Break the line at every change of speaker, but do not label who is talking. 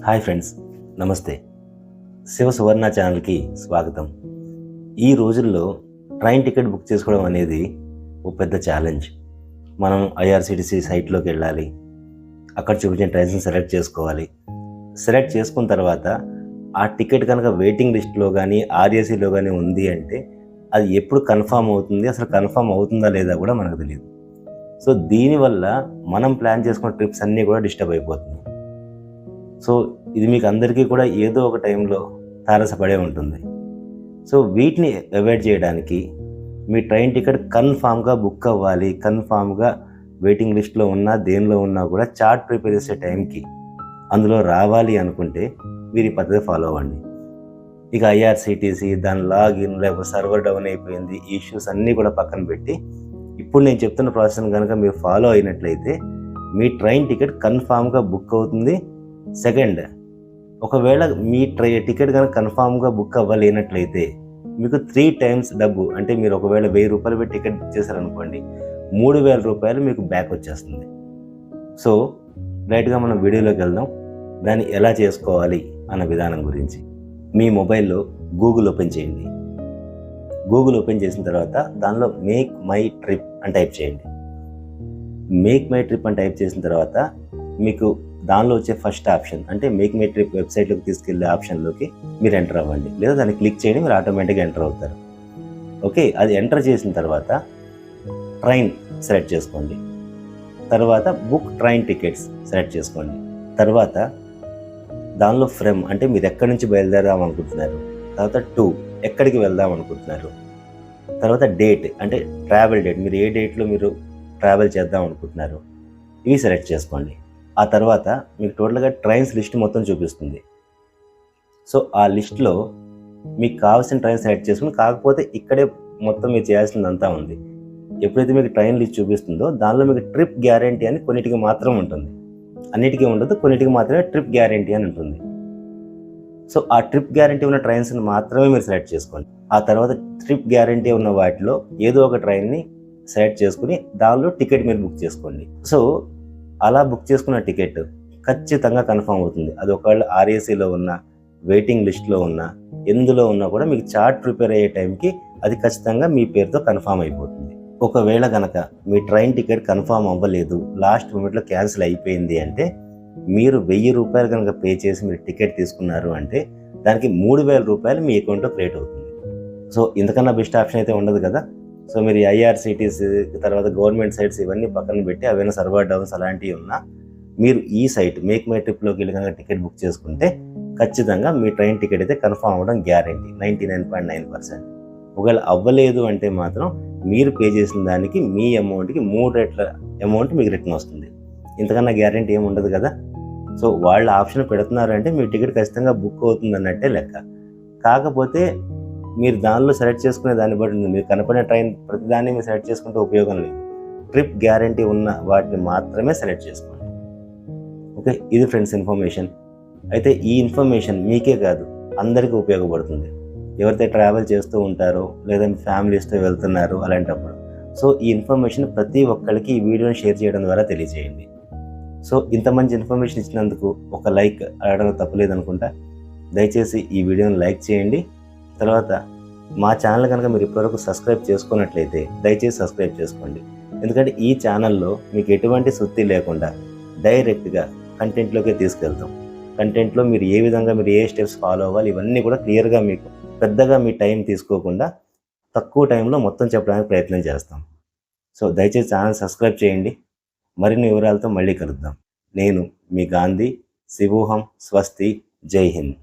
Hi friends, నమస్తే. శివ సువర్ణ ఛానల్కి స్వాగతం. ఈ రోజుల్లో ట్రైన్ టికెట్ బుక్ చేసుకోవడం అనేది ఒక పెద్ద ఛాలెంజ్. మనం ఐఆర్సిటిసి సైట్లోకి వెళ్ళాలి, అక్కడ చూపించిన ట్రైన్స్ని సెలెక్ట్ చేసుకోవాలి. సెలెక్ట్ చేసుకున్న తర్వాత ఆ టికెట్ కనుక వెయిటింగ్ లిస్ట్లో కానీ ఆర్ఏసీలో కానీ ఉంది అంటే అది ఎప్పుడు కన్ఫామ్ అవుతుంది, అసలు కన్ఫామ్ అవుతుందా లేదా కూడా మనకు తెలియదు. సో దీనివల్ల మనం ప్లాన్ చేసుకున్న ట్రిప్స్ అన్నీ కూడా డిస్టర్బ్ అయిపోతుంది. సో ఇది మీకు అందరికీ కూడా ఏదో ఒక టైంలో తారసపడే ఉంటుంది. సో వీటిని అవాయిడ్ చేయడానికి మీ ట్రైన్ టికెట్ కన్ఫామ్గా బుక్ అవ్వాలి, కన్ఫామ్గా వెయిటింగ్ లిస్ట్లో ఉన్నా దేనిలో ఉన్నా కూడా చార్ట్ ప్రిపేర్ చేసే టైంకి అందులో రావాలి అనుకుంటే మీరు ఈ పద్ధతి ఫాలో అవ్వండి. ఇక ఐఆర్సిటీసీ దాని లాగిన్ లేకపోతే సర్వర్ డౌన్ అయిపోయింది, ఈ ఇష్యూస్ అన్నీ కూడా పక్కన పెట్టి ఇప్పుడు నేను చెప్తున్న ప్రాసెస్ కనుక మీరు ఫాలో అయినట్లయితే మీ ట్రైన్ టికెట్ కన్ఫామ్గా బుక్ అవుతుంది. సెకండ్, ఒకవేళ మీ టికెట్ కనుక కన్ఫామ్గా బుక్ అవ్వలేనట్లయితే మీకు 3 times డబ్బు, అంటే మీరు ఒకవేళ 1000 రూపాయలు పెట్టి టికెట్ బుక్ చేశారనుకోండి, 3000 రూపాయలు మీకు బ్యాక్ వచ్చేస్తుంది. సో రైట్గా మనం వీడియోలోకి వెళ్దాం. దాన్ని ఎలా చేసుకోవాలి అన్న విధానం గురించి. మీ మొబైల్లో గూగుల్ ఓపెన్ చేయండి. గూగుల్ ఓపెన్ చేసిన తర్వాత దానిలో మేక్ మై ట్రిప్ అని టైప్ చేయండి. మేక్ మై ట్రిప్ అని టైప్ చేసిన తర్వాత మీకు దానిలో వచ్చే ఫస్ట్ ఆప్షన్, అంటే మేక్ మై ట్రిప్ వెబ్సైట్లోకి తీసుకెళ్లే ఆప్షన్లోకి మీరు ఎంటర్ అవ్వండి, లేదా దాన్ని క్లిక్ చేయండి, మీరు ఆటోమేటిక్గా ఎంటర్ అవుతారు. ఓకే, అది ఎంటర్ చేసిన తర్వాత ట్రైన్ సెలెక్ట్ చేసుకోండి. తర్వాత బుక్ ట్రైన్ టికెట్స్ సెలెక్ట్ చేసుకోండి. తర్వాత దానిలో ఫ్రమ్, అంటే మీరు ఎక్కడి నుంచి బయలుదేరదాం అనుకుంటున్నారు. తర్వాత టు, ఎక్కడికి వెళ్దాం అనుకుంటున్నారు. తర్వాత డేట్, అంటే ట్రావెల్ డేట్, మీరు ఏ డేట్లో మీరు ట్రావెల్ చేద్దాం అనుకుంటున్నారు, ఇవి సెలెక్ట్ చేసుకోండి. ఆ తర్వాత మీకు టోటల్గా ట్రైన్స్ లిస్ట్ మొత్తం చూపిస్తుంది. సో ఆ లిస్ట్లో మీకు కావాల్సిన ట్రైన్ సెలెక్ట్ చేసుకుని, కాకపోతే ఇక్కడే మొత్తం మీరు చేయాల్సిందంతా ఉంది. ఎప్పుడైతే మీకు ట్రైన్ లిస్ట్ చూపిస్తుందో దానిలో మీకు ట్రిప్ గ్యారంటీ అని కొన్నిటికి మాత్రం ఉంటుంది, అన్నిటికీ ఉండదు, కొన్నిటికి మాత్రమే ట్రిప్ గ్యారంటీ అని ఉంటుంది. సో ఆ ట్రిప్ గ్యారంటీ ఉన్న ట్రైన్స్ని మాత్రమే మీరు సెలెక్ట్ చేసుకోండి. ఆ తర్వాత ట్రిప్ గ్యారంటీ ఉన్న వాటిలో ఏదో ఒక ట్రైన్ని సెలెక్ట్ చేసుకుని దానిలో టికెట్ మీరు బుక్ చేసుకోండి. సో అలా బుక్ చేసుకున్న టికెట్ ఖచ్చితంగా కన్ఫర్మ్ అవుతుంది. అది ఒకవేళ ఆర్ఏసీలో ఉన్నా, వెయిటింగ్ లిస్ట్లో ఉన్నా, ఎందులో ఉన్నా కూడా మీకు చార్ట్ ప్రిపేర్ అయ్యే టైంకి అది ఖచ్చితంగా మీ పేరుతో కన్ఫర్మ్ అయిపోతుంది. ఒకవేళ కనుక మీ ట్రైన్ టికెట్ కన్ఫర్మ్ అవ్వలేదు, లాస్ట్ మూమెంట్లో క్యాన్సిల్ అయిపోయింది అంటే మీరు 1000 రూపాయలు కనుక పే చేసి మీరు టికెట్ తీసుకున్నారు అంటే దానికి 3000 రూపాయలు మీ అకౌంట్లో క్రియేట్ అవుతుంది. సో ఇంతకన్నా బెస్ట్ ఆప్షన్ అయితే ఉండదు కదా. సో మీరు ఐఆర్సిటీసీ తర్వాత గవర్నమెంట్ సైట్స్ ఇవన్నీ పక్కన పెట్టి అవైనా సర్వర్ డౌన్స్ అలాంటివి ఉన్నా మీరు ఈ సైట్ మేక్ మై ట్రిప్లోకి వెళ్ళి కనుక టికెట్ బుక్ చేసుకుంటే ఖచ్చితంగా మీ ట్రైన్ టికెట్ అయితే కన్ఫర్మ్ అవ్వడం గ్యారంటీ 99.9%. ఒకవేళ అవ్వలేదు అంటే మాత్రం మీరు పే చేసిన దానికి మీ అమౌంట్కి 3 రెట్ల అమౌంట్ మీకు రిటర్న్ వస్తుంది. ఇంతకన్నా గ్యారంటీ ఏమి ఉండదు కదా. సో వాళ్ళు ఆప్షన్ పెడుతున్నారు అంటే మీ టికెట్ ఖచ్చితంగా బుక్ అవుతుంది అన్నట్టే లెక్క. కాకపోతే మీరు దానిలో సెలెక్ట్ చేసుకునే దాన్ని బట్టి ఉంది. మీరు కనపడిన ట్రైన్ ప్రతిదాన్ని మీరు సెలెక్ట్ చేసుకుంటే ఉపయోగం లేదు. ట్రిప్ గ్యారంటీ ఉన్న వాటిని మాత్రమే సెలెక్ట్ చేసుకోండి. ఓకే, ఇది ఫ్రెండ్స్ ఇన్ఫర్మేషన్. అయితే ఈ ఇన్ఫర్మేషన్ మీకే కాదు అందరికీ ఉపయోగపడుతుంది. ఎవరైతే ట్రావెల్ చేస్తూ ఉంటారో లేదా మీ ఫ్యామిలీస్తో వెళ్తున్నారో అలాంటప్పుడు. సో ఈ ఇన్ఫర్మేషన్ ప్రతి ఒక్కరికి ఈ వీడియోని షేర్ చేయడం ద్వారా తెలియజేయండి. సో ఇంత మంచి ఇన్ఫర్మేషన్ ఇచ్చినందుకు ఒక లైక్ అడగడం తప్పలేదు అనుకుంటా. దయచేసి ఈ వీడియోని లైక్ చేయండి. తర్వాత మా ఛానల్ కనుక మీరు ఇప్పటివరకు సబ్స్క్రైబ్ చేసుకున్నట్లయితే దయచేసి సబ్స్క్రైబ్ చేసుకోండి. ఎందుకంటే ఈ ఛానల్లో మీకు ఎటువంటి సుత్తి లేకుండా డైరెక్ట్గా కంటెంట్లోకే తీసుకెళ్తాం. కంటెంట్లో మీరు ఏ విధంగా మీరు ఏ స్టెప్స్ ఫాలో అవ్వాలి ఇవన్నీ కూడా క్లియర్గా మీకు పెద్దగా మీ టైం తీసుకోకుండా తక్కువ టైంలో మొత్తం చెప్పడానికి ప్రయత్నం చేస్తాం. సో దయచేసి ఛానల్ సబ్స్క్రైబ్ చేయండి. మరిన్ని వివరాలతో మళ్ళీ కలుద్దాం. నేను మీ గాంధీ. శివోహం. స్వస్తి. జై హింద్.